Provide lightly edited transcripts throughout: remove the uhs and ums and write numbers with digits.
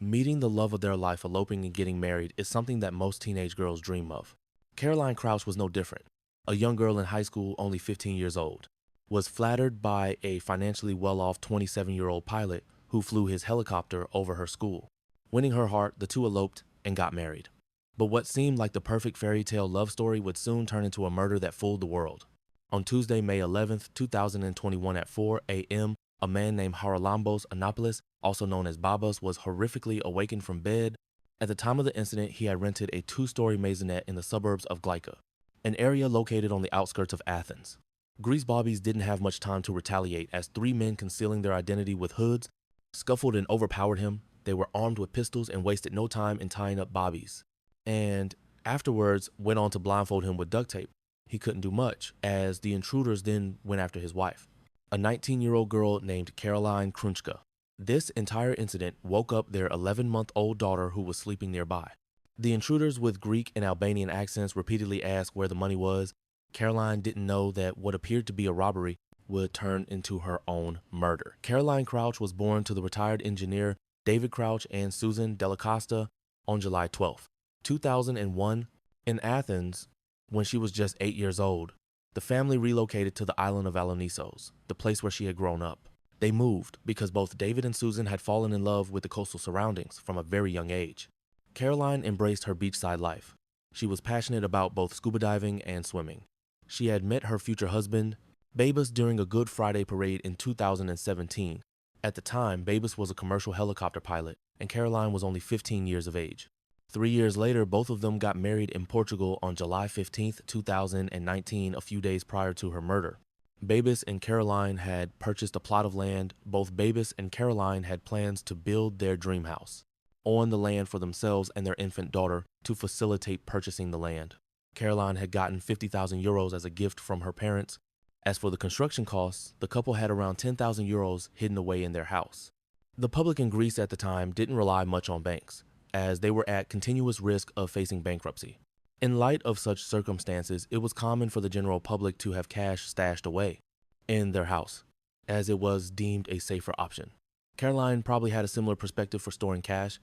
Meeting the love of their life, eloping and getting married is something that most teenage girls dream of. Caroline Crouch was no different. A young girl in high school, only 15 years old, was flattered by a financially well-off 27-year-old pilot who flew his helicopter over her school. Winning her heart, the two eloped and got married. But what seemed like the perfect fairy tale love story would soon turn into a murder that fooled the world. On Tuesday, May 11th, 2021 at 4 a.m., a man named Haralambos Anopoulos, also known as Babas, was horrifically awakened from bed. At the time of the incident, he had rented a 2-story maisonette in the suburbs of Glyka, an area located on the outskirts of Athens. Grease Bobbies didn't have much time to retaliate as 3 men concealing their identity with hoods scuffled and overpowered him. They were armed with pistols and wasted no time in tying up Bobbies, and afterwards went on to blindfold him with duct tape. He couldn't do much, as the intruders then went after his wife, a 19-year-old girl named Caroline Krunchka. This entire incident woke up their 11-month-old daughter who was sleeping nearby. The intruders, with Greek and Albanian accents, repeatedly asked where the money was. Caroline didn't know that what appeared to be a robbery would turn into her own murder. Caroline Crouch was born to the retired engineer David Crouch and Susan Delacosta on July 12, 2001, in Athens when she was just 8 years old. The family relocated to the island of Alonissos, the place where she had grown up. They moved because both David and Susan had fallen in love with the coastal surroundings from a very young age. Caroline embraced her beachside life. She was passionate about both scuba diving and swimming. She had met her future husband, Babas, during a Good Friday parade in 2017. At the time, Babas was a commercial helicopter pilot, and Caroline was only 15 years of age. 3 years later, both of them got married in Portugal on July 15, 2019, a few days prior to her murder. Babas and Caroline had purchased a plot of land. Both Babas and Caroline had plans to build their dream house on the land for themselves and their infant daughter to facilitate purchasing the land. Caroline had gotten 50,000 euros as a gift from her parents. As for the construction costs, the couple had around 10,000 euros hidden away in their house. The public in Greece at the time didn't rely much on banks, as they were at continuous risk of facing bankruptcy. In light of such circumstances, it was common for the general public to have cash stashed away in their house, as it was deemed a safer option. Caroline probably had a similar perspective for storing cash,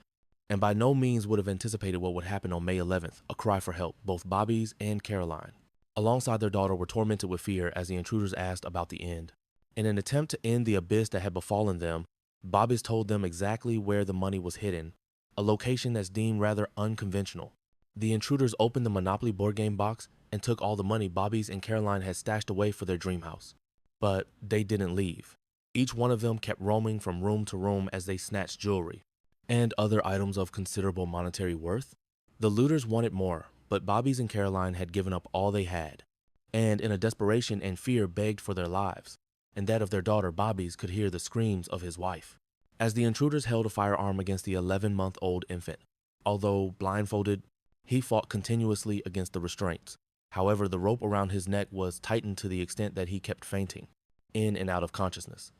and by no means would have anticipated what would happen on May 11th, a cry for help. Both Bobbies and Caroline, alongside their daughter, were tormented with fear as the intruders asked about the end. In an attempt to end the abyss that had befallen them, Bobbies told them exactly where the money was hidden, a location that's deemed rather unconventional. The intruders opened the Monopoly board game box and took all the money Bobbies and Caroline had stashed away for their dream house. But they didn't leave. Each one of them kept roaming from room to room as they snatched jewelry and other items of considerable monetary worth. The looters wanted more, but Bobbies and Caroline had given up all they had, and in a desperation and fear begged for their lives, and that of their daughter. Bobbies could hear the screams of his wife as the intruders held a firearm against the 11-month-old infant. Although blindfolded, he fought continuously against the restraints. However, the rope around his neck was tightened to the extent that he kept fainting, in and out of consciousness.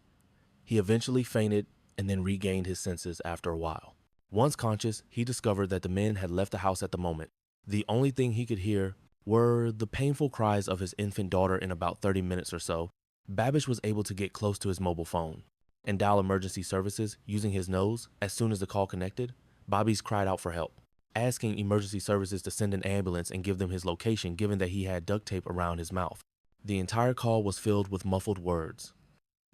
He eventually fainted and then regained his senses after a while. Once conscious, he discovered that the men had left the house at the moment. The only thing he could hear were the painful cries of his infant daughter. In about 30 minutes or so, Babish was able to get close to his mobile phone and dial emergency services using his nose. As soon as the call connected, Bobbies cried out for help, asking emergency services to send an ambulance and give them his location, given that he had duct tape around his mouth. The entire call was filled with muffled words.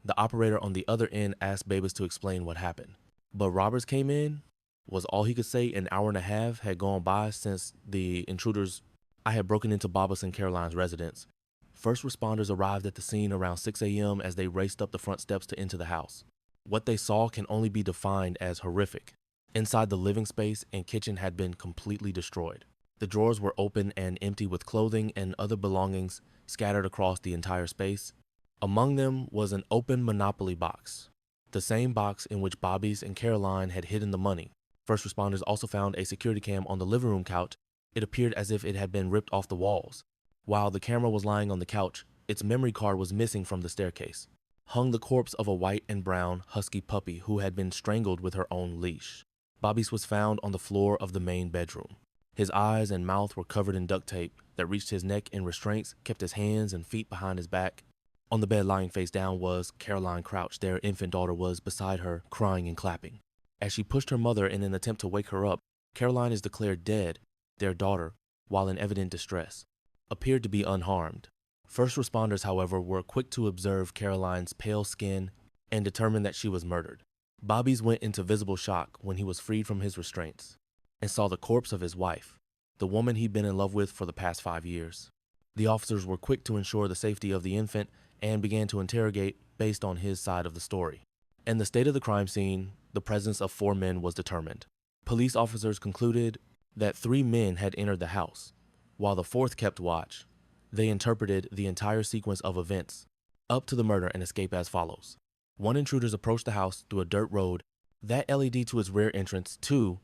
The operator on the other end asked Babas to explain what happened, but robbers came in was all he could say. An hour and a half had gone by since the intruders had broken into Babas and Caroline's residence. First responders arrived at the scene around 6 a.m. as they raced up the front steps to enter the house. What they saw can only be defined as horrific. Inside, the living space and kitchen had been completely destroyed. The drawers were open and empty, with clothing and other belongings scattered across the entire space. Among them was an open Monopoly box, the same box in which Bobbies and Caroline had hidden the money. First responders also found a security cam on the living room couch. It appeared as if it had been ripped off the walls. While the camera was lying on the couch, its memory card was missing from the staircase. Hung the corpse of a white and brown husky puppy who had been strangled with her own leash. Bobbies was found on the floor of the main bedroom. His eyes and mouth were covered in duct tape that reached his neck in restraints, kept his hands and feet behind his back. On the bed, lying face down, was Caroline Crouch. Their infant daughter was beside her, crying and clapping. As she pushed her mother in an attempt to wake her up, Caroline is declared dead. Their daughter, while in evident distress, appeared to be unharmed. First responders, however, were quick to observe Caroline's pale skin and determined that she was murdered. Bobby's went into visible shock when he was freed from his restraints and saw the corpse of his wife, the woman he'd been in love with for the past 5 years. The officers were quick to ensure the safety of the infant and began to interrogate based on his side of the story. In the state of the crime scene, the presence of 4 men was determined. Police officers concluded that 3 men had entered the house, while the 4th kept watch. They interpreted the entire sequence of events up to the murder and escape as follows. 1, intruders approached the house through a dirt road that led to its rear entrance. 2,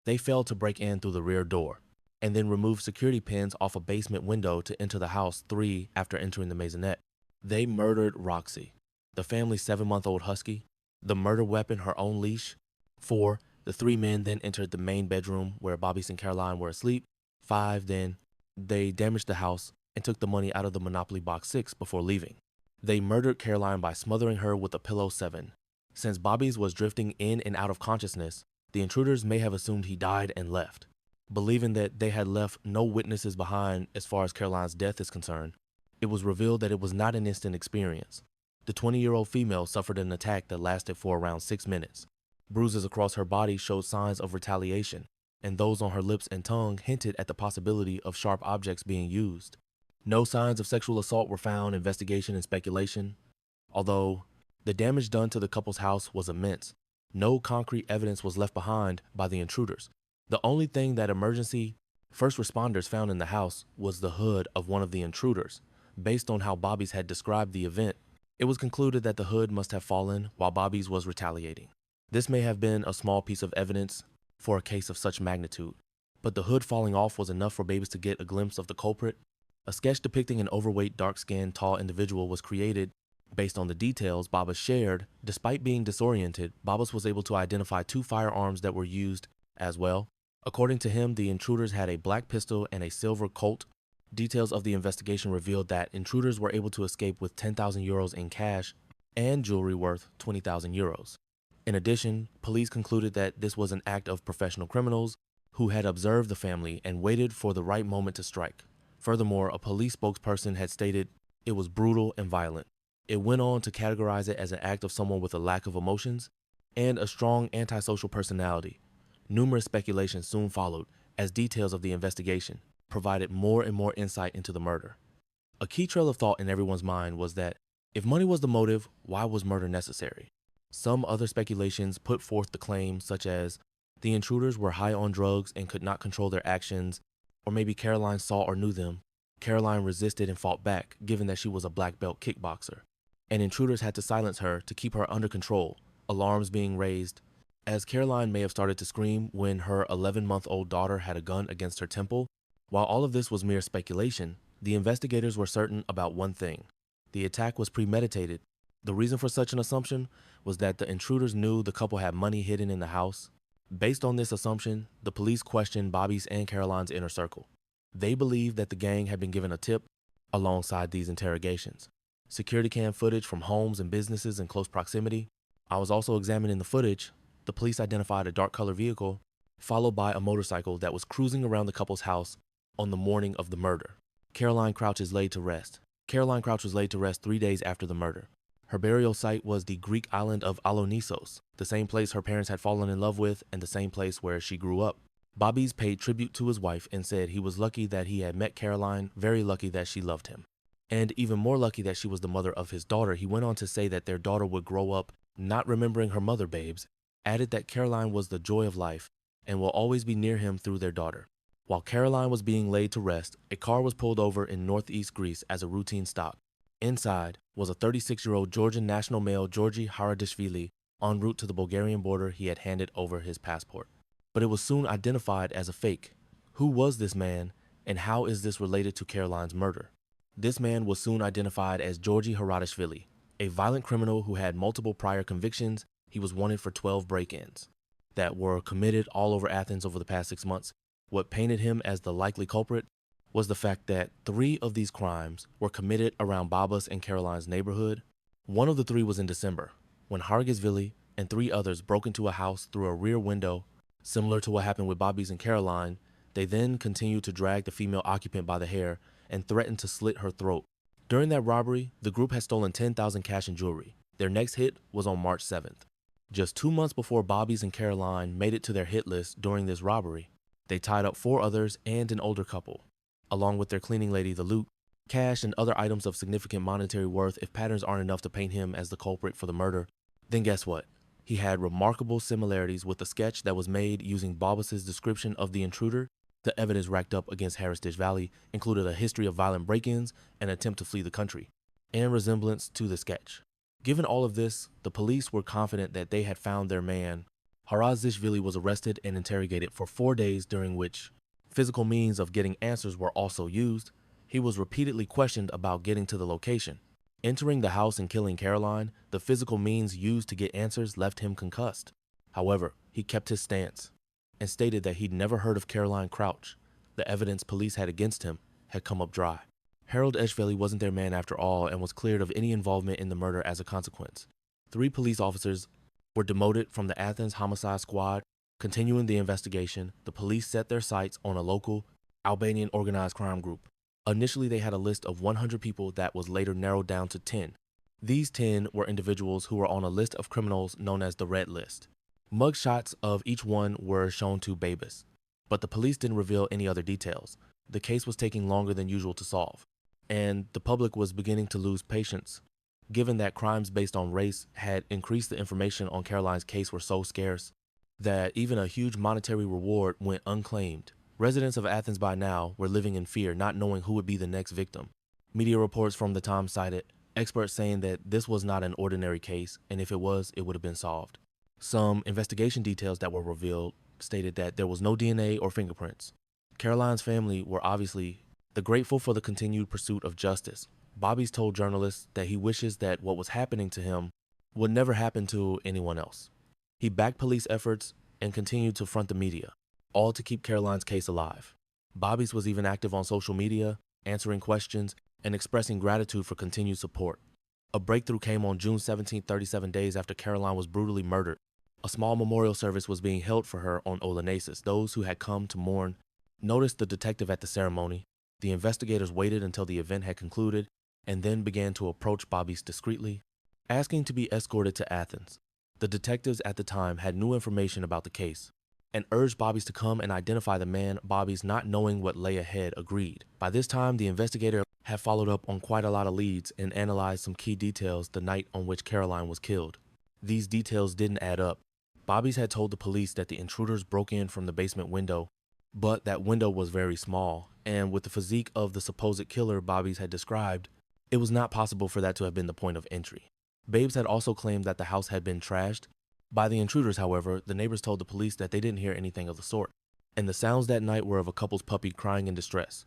they failed to break in through the rear door and then removed security pins off a basement window to enter the house. 3, after entering the maisonette, they murdered Roxy, the family's 7-month-old husky, the murder weapon, her own leash. 4, the 3 men then entered the main bedroom where Bobby and Caroline were asleep. 5, then they damaged the house and took the money out of the Monopoly box 6 before leaving. They murdered Caroline by smothering her with a pillow. 7, since Bobby's was drifting in and out of consciousness, the intruders may have assumed he died and left. Believing that they had left no witnesses behind as far as Caroline's death is concerned, it was revealed that it was not an instant experience. The 20-year-old female suffered an attack that lasted for around 6 minutes. Bruises across her body showed signs of retaliation, and those on her lips and tongue hinted at the possibility of sharp objects being used. No signs of sexual assault were found. Investigation and speculation. Although the damage done to the couple's house was immense, no concrete evidence was left behind by the intruders. The only thing that emergency first responders found in the house was the hood of one of the intruders. Based on how Bobby's had described the event, it was concluded that the hood must have fallen while Bobby's was retaliating. This may have been a small piece of evidence for a case of such magnitude, but the hood falling off was enough for Babies to get a glimpse of the culprit. A sketch depicting an overweight, dark-skinned, tall individual was created based on the details Babas shared. Despite being disoriented, Babas was able to identify 2 firearms that were used as well. According to him, the intruders had a black pistol and a silver Colt. Details of the investigation revealed that intruders were able to escape with 10,000 euros in cash and jewelry worth 20,000 euros. In addition, police concluded that this was an act of professional criminals who had observed the family and waited for the right moment to strike. Furthermore, a police spokesperson had stated it was brutal and violent. It went on to categorize it as an act of someone with a lack of emotions and a strong antisocial personality. Numerous speculations soon followed as details of the investigation provided more and more insight into the murder. A key trail of thought in everyone's mind was that if money was the motive, why was murder necessary? Some other speculations put forth the claims such as the intruders were high on drugs and could not control their actions, or maybe Caroline saw or knew them. Caroline resisted and fought back, given that she was a black belt kickboxer, and intruders had to silence her to keep her under control, alarms being raised, as Caroline may have started to scream when her 11-month-old daughter had a gun against her temple. While all of this was mere speculation, the investigators were certain about one thing. The attack was premeditated. The reason for such an assumption was that the intruders knew the couple had money hidden in the house. Based on this assumption, the police questioned Bobby's and Caroline's inner circle. They believed that the gang had been given a tip alongside these interrogations. Security cam footage from homes and businesses in close proximity. I was also examining the footage. The police identified a dark colored vehicle followed by a motorcycle that was cruising around the couple's house on the morning of the murder. Caroline Crouch is laid to rest. Caroline Crouch was laid to rest 3 days after the murder. Her burial site was the Greek island of Alonissos, the same place her parents had fallen in love with and the same place where she grew up. Bobby's paid tribute to his wife and said he was lucky that he had met Caroline, very lucky that she loved him, and even more lucky that she was the mother of his daughter. He went on to say that their daughter would grow up not remembering her mother, Babes, added that Caroline was the joy of life and will always be near him through their daughter. While Caroline was being laid to rest, a car was pulled over in northeast Greece as a routine stop. Inside was a 36-year-old Georgian national male, Georgi Haradishvili, en route to the Bulgarian border. He had handed over his passport, but it was soon identified as a fake. Who was this man, and how is this related to Caroline's murder? This man was soon identified as Georgi Haradishvili, a violent criminal who had multiple prior convictions. He was wanted for 12 break-ins that were committed all over Athens over the past 6 months. What painted him as the likely culprit was the fact that 3 of these crimes were committed around Babas and Caroline's neighborhood. One of the 3 was in December, when Haradishvili and 3 others broke into a house through a rear window. Similar to what happened with Bobby's and Caroline, they then continued to drag the female occupant by the hair and threatened to slit her throat. During that robbery, the group had stolen $10,000 cash and jewelry. Their next hit was on March 7th. Just 2 months before Bobby's and Caroline made it to their hit list during this robbery, they tied up 4 others and an older couple. Along with their cleaning lady, the loot, cash, and other items of significant monetary worth. If patterns aren't enough to paint him as the culprit for the murder, then guess what? He had remarkable similarities with the sketch that was made using Bobus's description of the intruder. The evidence racked up against Heritage Valley included a history of violent break-ins, an attempt to flee the country, and resemblance to the sketch. Given all of this, the police were confident that they had found their man. Harazishvili was arrested and interrogated for 4 days, during which physical means of getting answers were also used. He was repeatedly questioned about getting to the location. Entering the house and killing Caroline, the physical means used to get answers left him concussed. However, he kept his stance and stated that he'd never heard of Caroline Crouch. The evidence police had against him had come up dry. Harold Eshvili wasn't their man after all and was cleared of any involvement in the murder as a consequence. 3 police officers were demoted from the Athens homicide squad. Continuing the investigation, the police set their sights on a local Albanian organized crime group. Initially, they had a list of 100 people that was later narrowed down to 10. These 10 were individuals who were on a list of criminals known as the Red List. Mugshots of each one were shown to Babis, but the police didn't reveal any other details. The case was taking longer than usual to solve, and the public was beginning to lose patience, given that crimes based on race had increased. The information on Caroline's case were so scarce that even a huge monetary reward went unclaimed. Residents of Athens by now were living in fear, not knowing who would be the next victim. Media reports from the time cited experts saying that this was not an ordinary case, and if it was, it would have been solved. Some investigation details that were revealed stated that there was no DNA or fingerprints. Caroline's family were obviously grateful for the continued pursuit of justice. Bobby's told journalists that he wishes that what was happening to him would never happen to anyone else. He backed police efforts and continued to front the media, all to keep Caroline's case alive. Bobby's was even active on social media, answering questions and expressing gratitude for continued support. A breakthrough came on June 17, 37 days after Caroline was brutally murdered. A small memorial service was being held for her on Olenesis. Those who had come to mourn noticed the detective at the ceremony. The investigators waited until the event had concluded and then began to approach Bobby's discreetly, asking to be escorted to Athens. The detectives at the time had new information about the case and urged Bobby's to come and identify the man. Bobby's, not knowing what lay ahead, agreed. By this time, the investigator had followed up on quite a lot of leads and analyzed some key details the night on which Caroline was killed. These details didn't add up. Bobby's had told the police that the intruders broke in from the basement window, but that window was very small, and with the physique of the supposed killer Bobby's had described, it was not possible for that to have been the point of entry. Babes had also claimed that the house had been trashed by the intruders. However, the neighbors told the police that they didn't hear anything of the sort, and the sounds that night were of a couple's puppy crying in distress.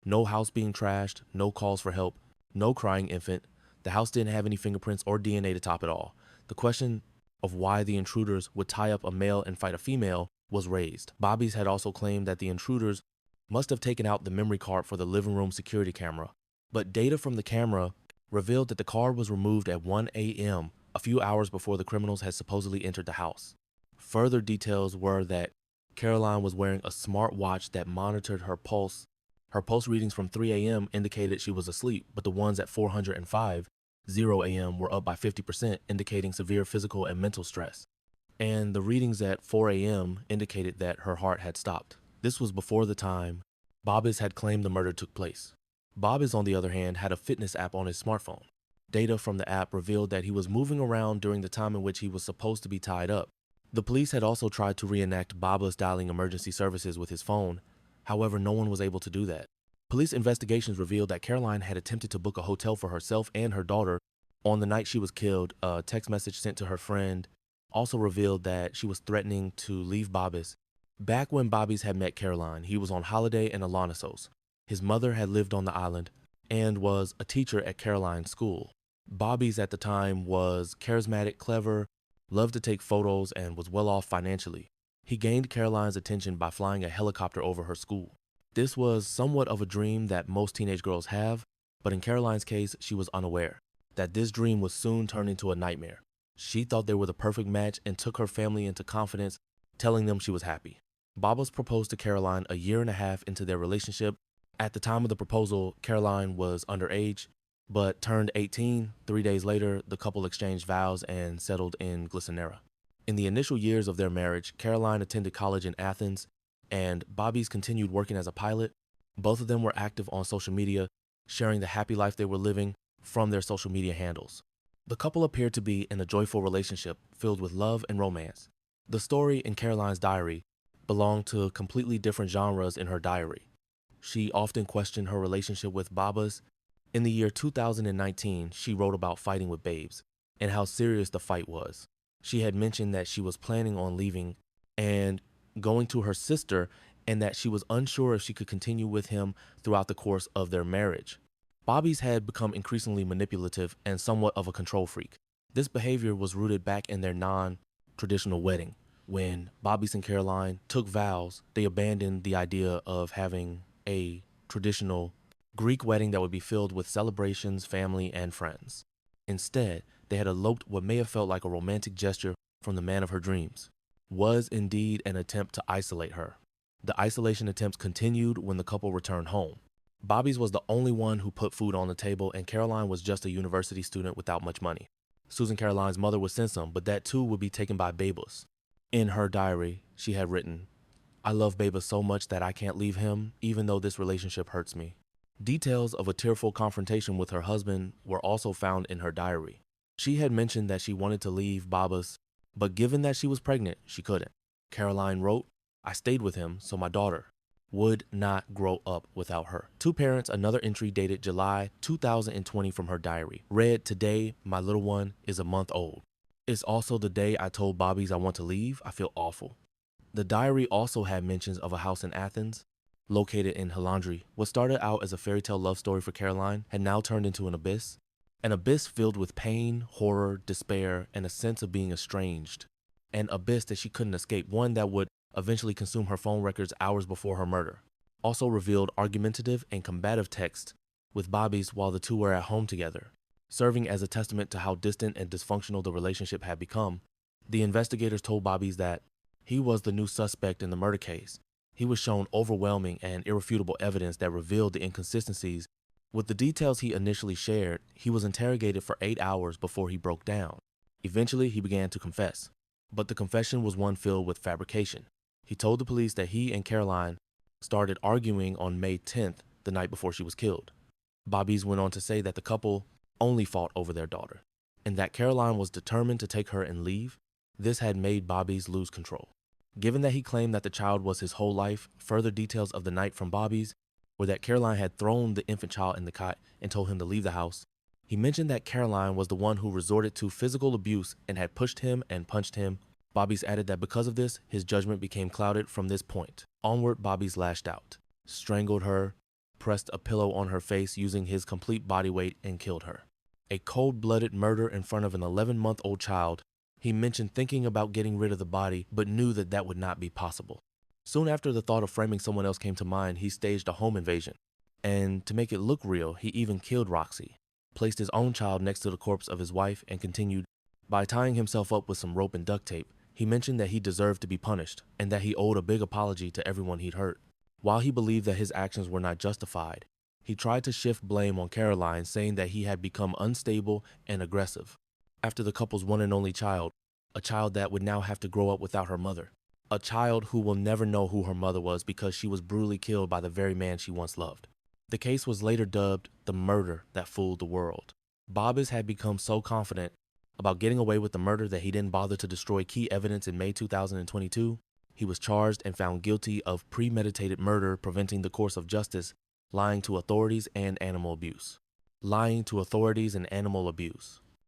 No house being trashed, no calls for help, no crying infant. The house didn't have any fingerprints or DNA to top it all. The question of why the intruders would tie up a male and fight a female was raised. Bobby's had also claimed that the intruders must have taken out the memory card for the living room security camera, but data from the camera revealed that the card was removed at 1 a.m., a few hours before the criminals had supposedly entered the house. Further details were that Caroline was wearing a smartwatch that monitored her pulse. Her pulse readings from 3 a.m. indicated she was asleep, but the ones at 405 a.m. were up by 50%, indicating severe physical and mental stress. And the readings at 4 a.m. indicated that her heart had stopped. This was before the time Bobby's had claimed the murder took place. Bobby's, on the other hand, had a fitness app on his smartphone. Data from the app revealed that he was moving around during the time in which he was supposed to be tied up. The police had also tried to reenact Bobby's dialing emergency services with his phone. However, no one was able to do that. Police investigations revealed that Caroline had attempted to book a hotel for herself and her daughter on the night she was killed. A text message sent to her friend also revealed that she was threatening to leave Bobby's. Back when Bobby's had met Caroline, he was on holiday in Alonisos. His mother had lived on the island and was a teacher at Caroline's school. Bobby's at the time was charismatic, clever, loved to take photos, and was well off financially. He gained Caroline's attention by flying a helicopter over her school. This was somewhat of a dream that most teenage girls have, but in Caroline's case, she was unaware that this dream would soon turn into a nightmare. She thought they were the perfect match and took her family into confidence, telling them she was happy. Babas proposed to Caroline a year and a half into their relationship. At the time of the proposal, Caroline was underage, but turned 18. 3 days later, the couple exchanged vows and settled in Glycinera. In the initial years of their marriage, Caroline attended college in Athens, and Bobby's continued working as a pilot. Both of them were active on social media, sharing the happy life they were living from their social media handles. The couple appeared to be in a joyful relationship filled with love and romance. The story in Caroline's diary belonged to completely different genres in her diary. She often questioned her relationship with Babas. In the year 2019, she wrote about fighting with babes and how serious the fight was. She had mentioned that she was planning on leaving and going to her sister, and that she was unsure if she could continue with him throughout the course of their marriage. Bobby's had become increasingly manipulative and somewhat of a control freak. This behavior was rooted back in their non-traditional wedding. When Bobby's and Caroline took vows, they abandoned the idea of having a traditional Greek wedding that would be filled with celebrations, family, and friends. Instead, they had eloped what may have felt like a romantic gesture from the man of her dreams. Was indeed an attempt to isolate her. The isolation attempts continued when the couple returned home. Bobby's was the only one who put food on the table, and Caroline was just a university student without much money. Susan Caroline's mother would send some, but that too would be taken by Babas. In her diary, she had written, "I love Babas so much that I can't leave him, even though this relationship hurts me." Details of a tearful confrontation with her husband were also found in her diary. She had mentioned that she wanted to leave Babas, but given that she was pregnant, she couldn't. Caroline wrote, "I stayed with him, so my daughter would not grow up without her." Two parents, another entry dated July 2020 from her diary, read, "Today, my little one is a month old. It's also the day I told Bobby's I want to leave. I feel awful." The diary also had mentions of a house in Athens, located in Halandri. What started out as a fairy tale love story for Caroline had now turned into an abyss filled with pain, horror, despair, and a sense of being estranged. An abyss that she couldn't escape, one that would eventually consume her phone records hours before her murder. Also revealed argumentative and combative text with Bobby's while the two were at home together. Serving as a testament to how distant and dysfunctional the relationship had become, the investigators told Bobby's that he was the new suspect in the murder case. He was shown overwhelming and irrefutable evidence that revealed the inconsistencies. With the details he initially shared, he was interrogated for 8 hours before he broke down. Eventually, he began to confess, but the confession was one filled with fabrication. He told the police that he and Caroline started arguing on May 10th, the night before she was killed. Bobby's went on to say that the couple only fought over their daughter, and that Caroline was determined to take her and leave. This had made Bobby's lose control. Given that he claimed that the child was his whole life, further details of the night from Bobby's were that Caroline had thrown the infant child in the cot and told him to leave the house. He mentioned that Caroline was the one who resorted to physical abuse and had pushed him and punched him. Bobby's added that because of this, his judgment became clouded from this point. Onward, Bobby's lashed out, strangled her, pressed a pillow on her face using his complete body weight, and killed her. A cold-blooded murder in front of an 11-month-old child. He mentioned thinking about getting rid of the body, but knew that that would not be possible. Soon after the thought of framing someone else came to mind, he staged a home invasion. And to make it look real, he even killed Roxy, placed his own child next to the corpse of his wife, and continued by tying himself up with some rope and duct tape. He mentioned that he deserved to be punished and that he owed a big apology to everyone he'd hurt. While he believed that his actions were not justified, he tried to shift blame on Caroline, saying that he had become unstable and aggressive after the couple's one and only child, a child that would now have to grow up without her mother, a child who will never know who her mother was because she was brutally killed by the very man she once loved. The case was later dubbed the murder that fooled the world. Bobby's had become so confident about getting away with the murder that he didn't bother to destroy key evidence in May 2022. He was charged and found guilty of premeditated murder, preventing the course of justice, lying to authorities, and animal abuse. Lying to authorities and animal abuse.